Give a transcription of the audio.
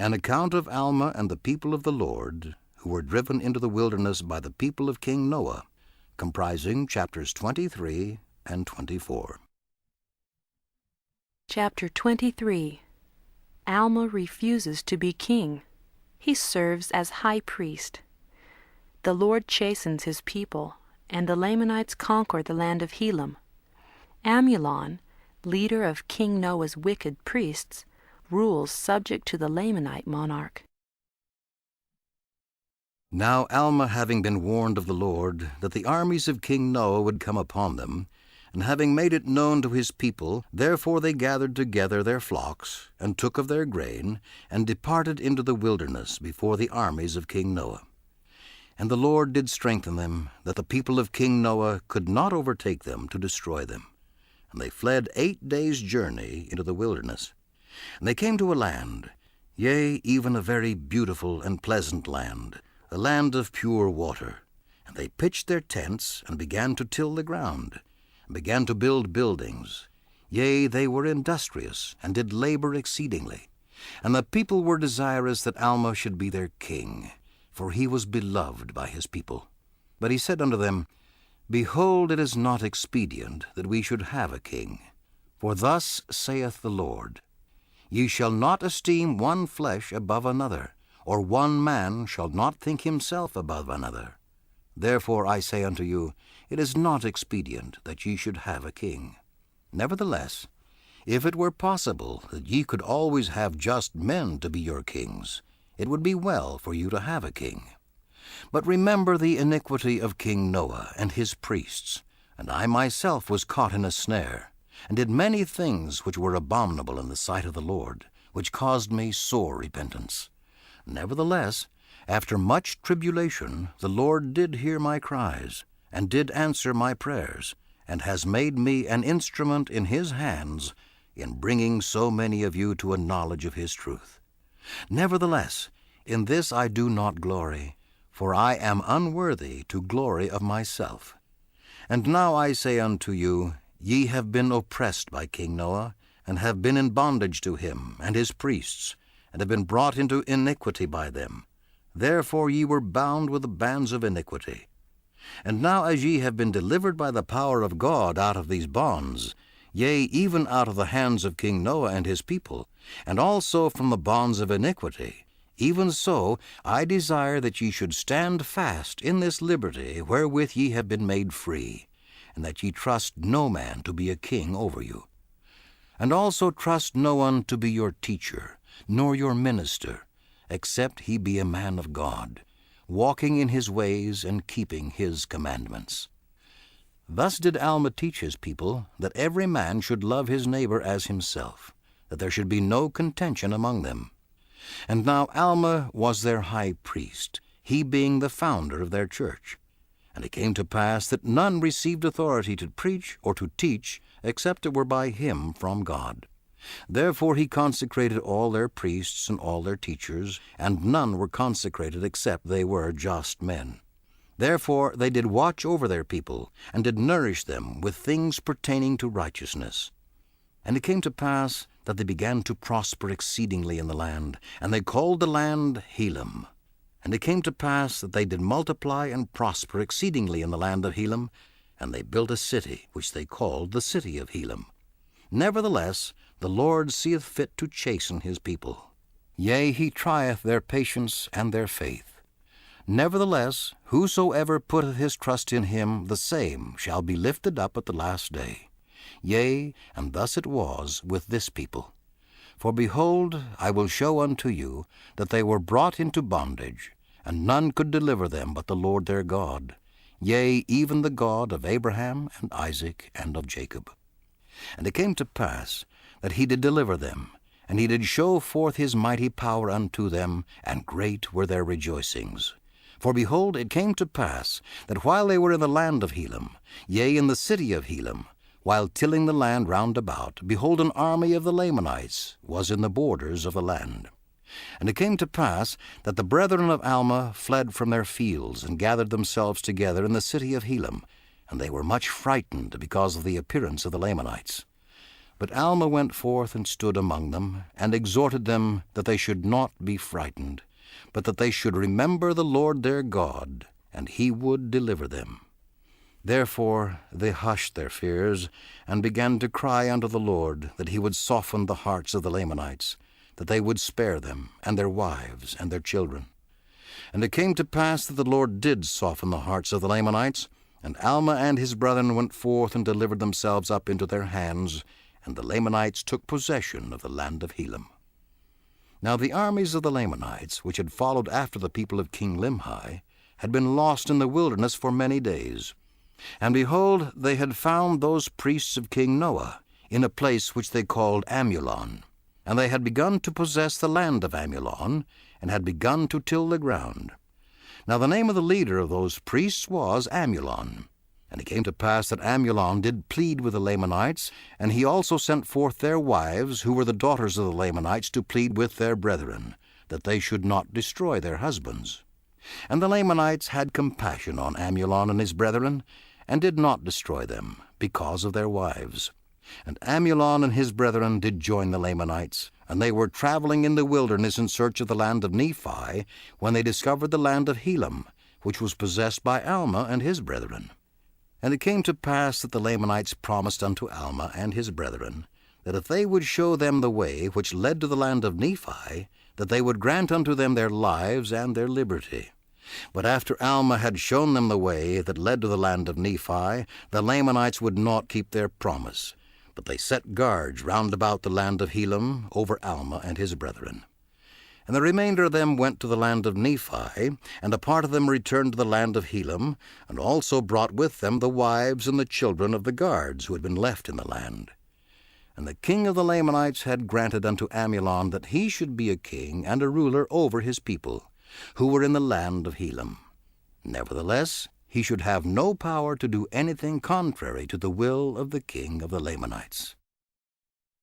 An account of Alma and the people of the Lord, who were driven into the wilderness by the people of King Noah, comprising chapters 23 and 24. Chapter 23. Alma refuses to be king. He serves as high priest. The Lord chastens his people, and the Lamanites conquer the land of Helam. Amulon, leader of King Noah's wicked priests, rules subject to the Lamanite monarch. Now Alma, having been warned of the Lord that the armies of King Noah would come upon them, and having made it known to his people, therefore they gathered together their flocks, and took of their grain, and departed into the wilderness before the armies of King Noah. And the Lord did strengthen them, that the people of King Noah could not overtake them to destroy them. And they fled 8 days' journey into the wilderness. And they came to a land, yea, even a very beautiful and pleasant land, a land of pure water. And they pitched their tents, and began to till the ground, and began to build buildings. Yea, they were industrious, and did labor exceedingly. And the people were desirous that Alma should be their king, for he was beloved by his people. But he said unto them, Behold, it is not expedient that we should have a king. For thus saith the Lord, Ye shall not esteem one flesh above another, or one man shall not think himself above another. Therefore I say unto you, it is not expedient that ye should have a king. Nevertheless, if it were possible that ye could always have just men to be your kings, it would be well for you to have a king. But remember the iniquity of King Noah and his priests, and I myself was caught in a snare, and did many things which were abominable in the sight of the Lord, which caused me sore repentance. Nevertheless, after much tribulation, the Lord did hear my cries, and did answer my prayers, and has made me an instrument in his hands in bringing so many of you to a knowledge of his truth. Nevertheless, in this I do not glory, for I am unworthy to glory of myself. And now I say unto you, Ye have been oppressed by King Noah, and have been in bondage to him and his priests, and have been brought into iniquity by them. Therefore ye were bound with the bands of iniquity. And now as ye have been delivered by the power of God out of these bonds, yea, even out of the hands of King Noah and his people, and also from the bonds of iniquity, even so I desire that ye should stand fast in this liberty wherewith ye have been made free, and that ye trust no man to be a king over you. And also trust no one to be your teacher, nor your minister, except he be a man of God, walking in his ways and keeping his commandments. Thus did Alma teach his people that every man should love his neighbor as himself, that there should be no contention among them. And now Alma was their high priest, he being the founder of their church. And it came to pass that none received authority to preach or to teach, except it were by him from God. Therefore he consecrated all their priests and all their teachers, and none were consecrated except they were just men. Therefore they did watch over their people, and did nourish them with things pertaining to righteousness. And it came to pass that they began to prosper exceedingly in the land, and they called the land Helam. And it came to pass that they did multiply and prosper exceedingly in the land of Helam, and they built a city, which they called the city of Helam. Nevertheless, the Lord seeth fit to chasten his people. Yea, he trieth their patience and their faith. Nevertheless, whosoever putteth his trust in him, the same shall be lifted up at the last day. Yea, and thus it was with this people. For behold, I will show unto you that they were brought into bondage, and none could deliver them but the Lord their God, yea, even the God of Abraham and Isaac and of Jacob. And it came to pass that he did deliver them, and he did show forth his mighty power unto them, and great were their rejoicings. For behold, it came to pass that while they were in the land of Helam, yea, in the city of Helam, while tilling the land round about, behold, an army of the Lamanites was in the borders of the land. And it came to pass that the brethren of Alma fled from their fields, and gathered themselves together in the city of Helam, and they were much frightened because of the appearance of the Lamanites. But Alma went forth and stood among them, and exhorted them that they should not be frightened, but that they should remember the Lord their God, and he would deliver them. Therefore they hushed their fears, and began to cry unto the Lord that he would soften the hearts of the Lamanites, that they would spare them, and their wives, and their children. And it came to pass that the Lord did soften the hearts of the Lamanites, and Alma and his brethren went forth and delivered themselves up into their hands, and the Lamanites took possession of the land of Helam. Now the armies of the Lamanites, which had followed after the people of King Limhi, had been lost in the wilderness for many days. And behold, they had found those priests of King Noah in a place which they called Amulon. And they had begun to possess the land of Amulon, and had begun to till the ground. Now the name of the leader of those priests was Amulon. And it came to pass that Amulon did plead with the Lamanites, and he also sent forth their wives, who were the daughters of the Lamanites, to plead with their brethren, that they should not destroy their husbands. And the Lamanites had compassion on Amulon and his brethren, and did not destroy them, because of their wives. And Amulon and his brethren did join the Lamanites, and they were traveling in the wilderness in search of the land of Nephi, when they discovered the land of Helam, which was possessed by Alma and his brethren. And it came to pass that the Lamanites promised unto Alma and his brethren, that if they would show them the way which led to the land of Nephi, that they would grant unto them their lives and their liberty. But after Alma had shown them the way that led to the land of Nephi, the Lamanites would not keep their promise, but they set guards round about the land of Helam over Alma and his brethren. And the remainder of them went to the land of Nephi, and a part of them returned to the land of Helam, and also brought with them the wives and the children of the guards who had been left in the land. And the king of the Lamanites had granted unto Amulon that he should be a king and a ruler over his people, who were in the land of Helam. Nevertheless, he should have no power to do anything contrary to the will of the king of the Lamanites.